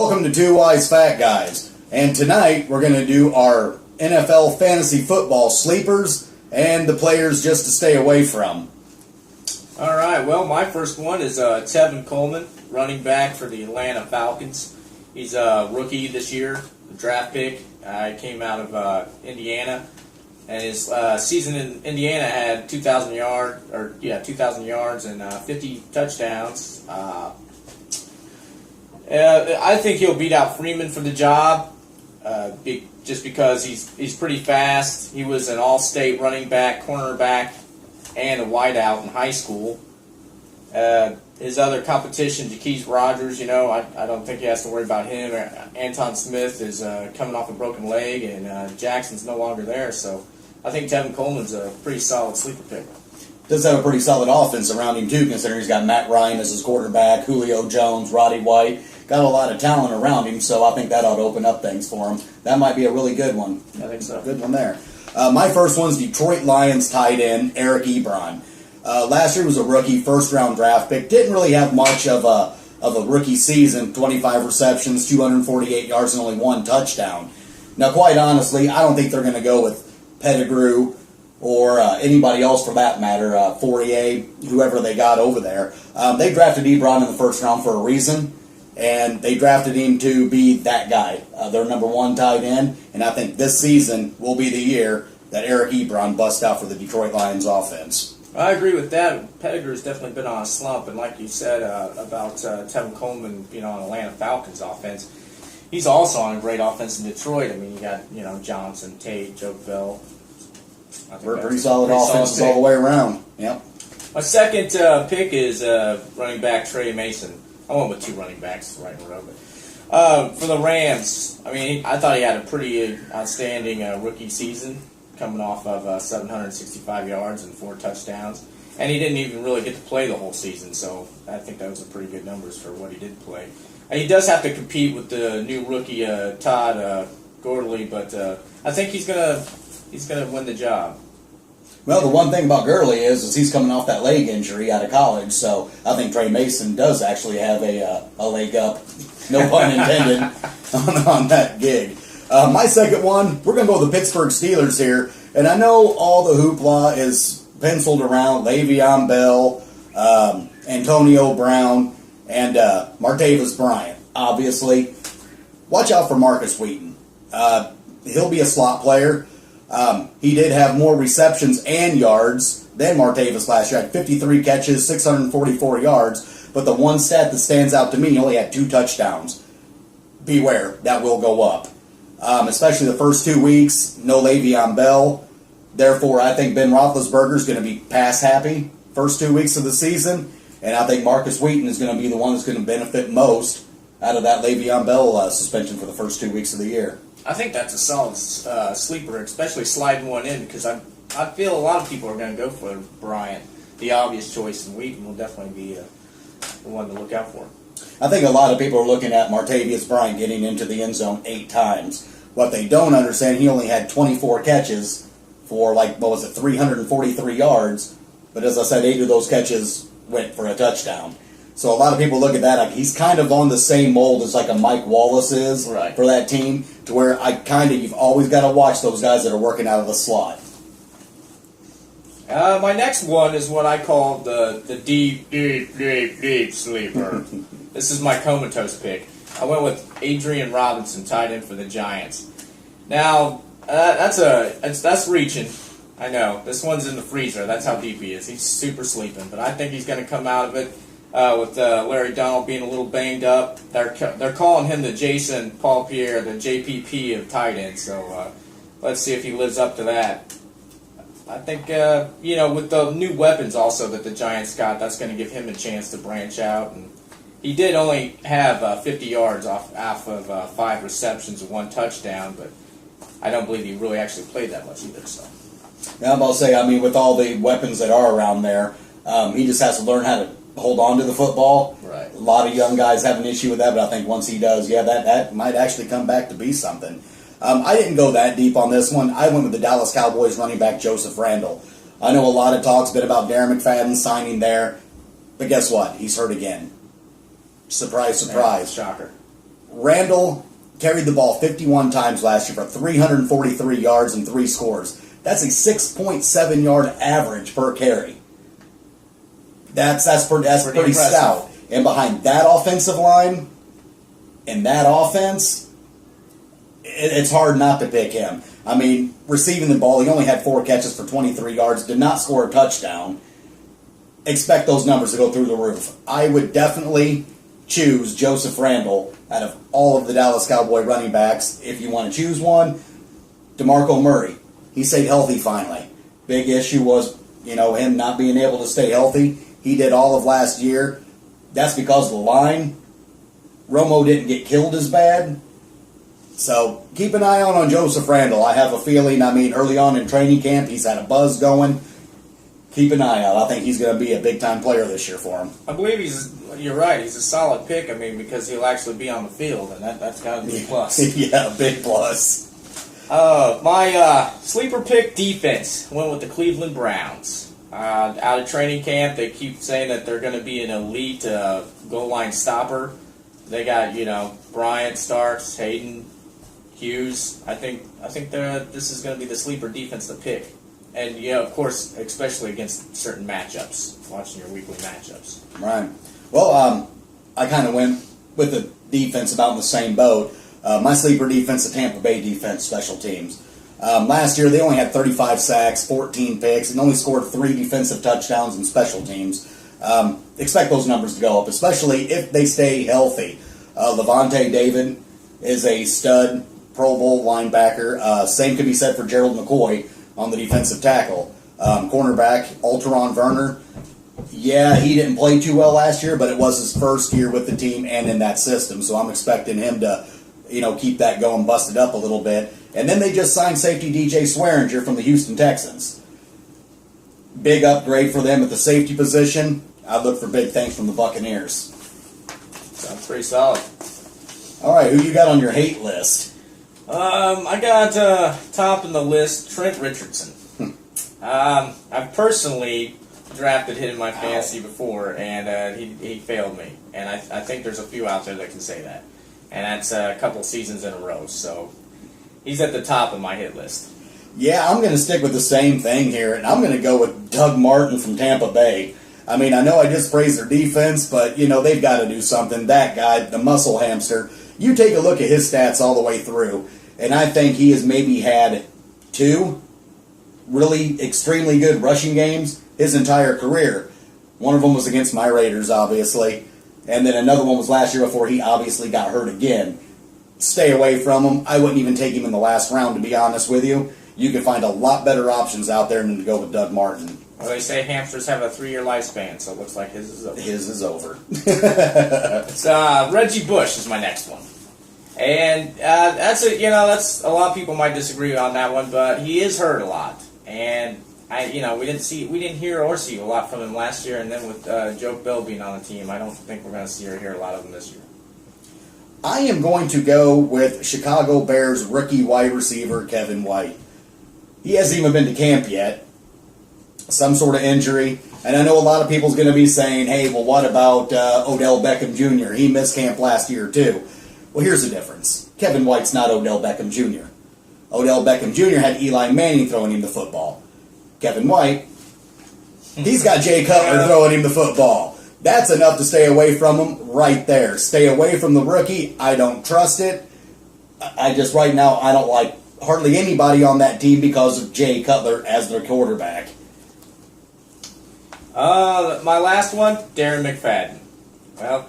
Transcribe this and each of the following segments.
Welcome to Two Wise Fat Guys. And tonight we're going to do our NFL fantasy football sleepers and the players just to stay away from. All right, well, my first one is Tevin Coleman, running back for the Atlanta Falcons. He's a rookie this year, a draft pick. He came out of Indiana, and his season in Indiana had 2,000 yards and 50 touchdowns. I think he'll beat out Freeman for the job, just because he's pretty fast. He was an all-state running back, cornerback, and a wideout in high school. His other competition, Jaquez Rogers, I don't think he has to worry about him. Anton Smith is coming off a broken leg, and Jackson's no longer there. So I think Tevin Coleman's a pretty solid sleeper pick. Does have a pretty solid offense around him, too, considering he's got Matt Ryan as his quarterback, Julio Jones, Roddy White. Got a lot of talent around him, so I think that ought to open up things for him. That might be a really good one. I think so. Good one there. My first one's Detroit Lions tight end, Eric Ebron. Last year was a rookie, first-round draft pick. Didn't really have much of a rookie season, 25 receptions, 248 yards, and only one touchdown. Now, quite honestly, I don't think they're going to go with Pettigrew or anybody else for that matter, Fourier, whoever they got over there. They drafted Ebron in the first round for a reason, and they drafted him to be that guy, their number one tight end, and I think this season will be the year that Eric Ebron busts out for the Detroit Lions offense. I agree with that. Pettigrew's definitely been on a slump, and like you said about Tevin Coleman, on Atlanta Falcons offense, he's also on a great offense in Detroit. I mean, you got Johnson, Tate, Joe Bell. We're pretty solid offenses all the way around. Yep. My second pick is running back Trey Mason. I went with two running backs right in a row. But for the Rams, I thought he had a pretty outstanding rookie season, coming off of 765 yards and 4 touchdowns. And he didn't even really get to play the whole season, so I think that was a pretty good numbers for what he did play. And he does have to compete with the new rookie Todd Gurley, but I think he's gonna win the job. Well, the one thing about Gurley is he's coming off that leg injury out of college, so I think Trey Mason does actually have a leg up, no pun intended, on that gig. My second one, we're going to go with the Pittsburgh Steelers here, and I know all the hoopla is penciled around Le'Veon Bell, Antonio Brown, and Martavis Bryant, obviously. Watch out for Marcus Wheaton. He'll be a slot player. He did have more receptions and yards than Martavis last year. Had 53 catches, 644 yards. But the one stat that stands out to me, he only had 2 touchdowns. Beware, that will go up. Especially the first 2 weeks, no Le'Veon Bell. Therefore, I think Ben Roethlisberger is going to be pass happy first 2 weeks of the season. And I think Marcus Wheaton is going to be the one that's going to benefit most out of that Le'Veon Bell suspension for the first 2 weeks of the year. I think that's a solid sleeper, especially sliding one in, because I feel a lot of people are going to go for Bryant, the obvious choice, and Wheaton will definitely be the one to look out for. I think a lot of people are looking at Martavis Bryant getting into the end zone 8 times. What they don't understand, he only had 24 catches for 343 yards, but as I said, 8 of those catches went for a touchdown. So a lot of people look at that like he's kind of on the same mold as like a Mike Wallace is for that team, to where you've always got to watch those guys that are working out of the slot. My next one is what I call the deep sleeper. This is my comatose pick. I went with Adrian Robinson, tight end for the Giants. Now that's reaching. I know this one's in the freezer. That's how deep he is. He's super sleeping, but I think he's going to come out of it. With Larry Donald being a little banged up, they're calling him the Jason Paul-Pierre, the JPP of tight ends. So let's see if he lives up to that. I think with the new weapons also that the Giants got, that's going to give him a chance to branch out. And he did only have 50 yards off of 5 receptions and 1 touchdown, but I don't believe he really actually played that much either. So. Yeah, I'm about to say, with all the weapons that are around there, he just has to learn how to hold on to the football. Right. A lot of young guys have an issue with that, but I think once he does, that might actually come back to be something. I didn't go that deep on this one. I went with the Dallas Cowboys running back Joseph Randle. I know a lot of talk's been about Darren McFadden signing there, but guess what? He's hurt again. Surprise, surprise. Yeah, shocker. Randall carried the ball 51 times last year for 343 yards and 3 scores. That's a 6.7 yard average per carry. That's pretty stout. And behind that offensive line and that offense, it's hard not to pick him. I mean, receiving the ball, he only had 4 catches for 23 yards, did not score a touchdown. Expect those numbers to go through the roof. I would definitely choose Joseph Randall out of all of the Dallas Cowboy running backs. If you want to choose one, DeMarco Murray. He stayed healthy finally. Big issue was, him not being able to stay healthy. He did all of last year. That's because of the line. Romo didn't get killed as bad. So keep an eye on Joseph Randall. I have a feeling, early on in training camp, he's had a buzz going. Keep an eye out. I think he's going to be a big-time player this year for him. I believe you're right, he's a solid pick, because he'll actually be on the field, and that's got to be a plus. Yeah, big plus. My sleeper pick defense went with the Cleveland Browns. Out of training camp, they keep saying that they're going to be an elite goal line stopper. They got, Bryant, Starks, Hayden, Hughes. I think this is going to be the sleeper defense to pick. And, of course, especially against certain matchups, watching your weekly matchups. Right. Well, I kind of went with the defense about in the same boat. My sleeper defense, the Tampa Bay defense, special teams. Last year, they only had 35 sacks, 14 picks, and only scored 3 defensive touchdowns in special teams. Expect those numbers to go up, especially if they stay healthy. Levante David is a stud Pro Bowl linebacker. Same could be said for Gerald McCoy on the defensive tackle. Cornerback, Alteron Werner. Yeah, he didn't play too well last year, but it was his first year with the team and in that system, so I'm expecting him to keep that going, busted up a little bit. And then they just signed safety DJ Swearinger from the Houston Texans. Big upgrade for them at the safety position. I look for big things from the Buccaneers. Sounds pretty solid. All right, who you got on your hate list? I got top in the list Trent Richardson. I've personally drafted him in my fantasy before, and he failed me. And I think there's a few out there that can say that. And that's a couple seasons in a row. So he's at the top of my hit list. Yeah, I'm going to stick with the same thing here, and I'm going to go with Doug Martin from Tampa Bay. I know I just praised their defense, but, they've got to do something. That guy, the muscle hamster, you take a look at his stats all the way through, and I think he has maybe had 2 really extremely good rushing games his entire career. One of them was against my Raiders, obviously, and then another one was last year before he obviously got hurt again. Stay away from him. I wouldn't even take him in the last round, to be honest with you. You can find a lot better options out there than to go with Doug Martin. Well, they say hamsters have a 3-year lifespan, so it looks like his is over. His is over. So Reggie Bush is my next one, and that's a lot of people might disagree on that one, but he is hurt a lot, and we didn't hear or see a lot from him last year, and then with Joe Bell being on the team, I don't think we're going to see or hear a lot of him this year. I am going to go with Chicago Bears rookie wide receiver Kevin White. He hasn't even been to camp yet. Some sort of injury. And I know a lot of people's going to be saying, hey, well, what about Odell Beckham Jr.? He missed camp last year, too. Well, here's the difference. Kevin White's not Odell Beckham Jr. Odell Beckham Jr. had Eli Manning throwing him the football. Kevin White, he's got Jay Cutler throwing him the football. That's enough to stay away from him right there. Stay away from the rookie. I don't trust it. Right now, I don't like hardly anybody on that team because of Jay Cutler as their quarterback. My last one, Darren McFadden. Well,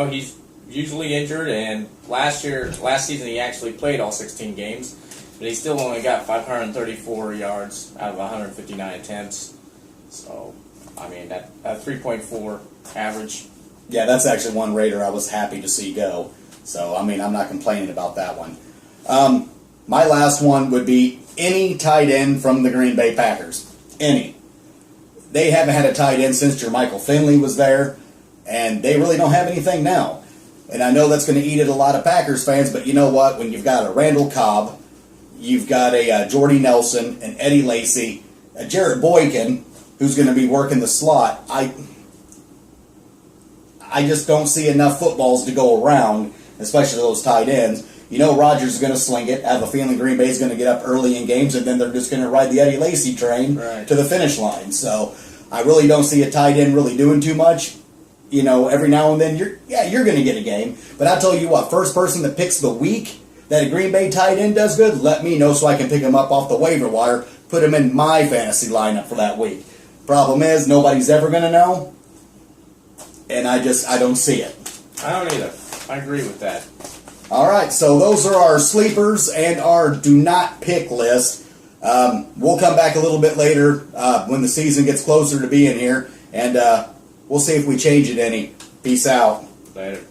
he's usually injured, and last season he actually played all 16 games, but he still only got 534 yards out of 159 attempts. So, that 3.4 average. Yeah, that's actually one Raider I was happy to see go. So, I'm not complaining about that one. My last one would be any tight end from the Green Bay Packers. Any. They haven't had a tight end since Jermichael Finley was there, and they really don't have anything now. And I know that's going to eat at a lot of Packers fans, but you know what? When you've got a Randall Cobb, you've got a Jordy Nelson, an Eddie Lacy, a Jarrett Boykin, who's going to be working the slot, I I just don't see enough footballs to go around, especially those tight ends. You know Rodgers is going to sling it. I have a feeling Green Bay is going to get up early in games, and then they're just going to ride the Eddie Lacy train to the finish line. So I really don't see a tight end really doing too much. You know, every now and then you're going to get a game. But I tell you what, first person that picks the week that a Green Bay tight end does good, let me know so I can pick him up off the waiver wire, put him in my fantasy lineup for that week. Problem is, nobody's ever going to know, and I don't see it. I don't either. I agree with that. All right, so those are our sleepers and our do not pick list. We'll come back a little bit later when the season gets closer to being here, and we'll see if we change it any. Peace out. Later.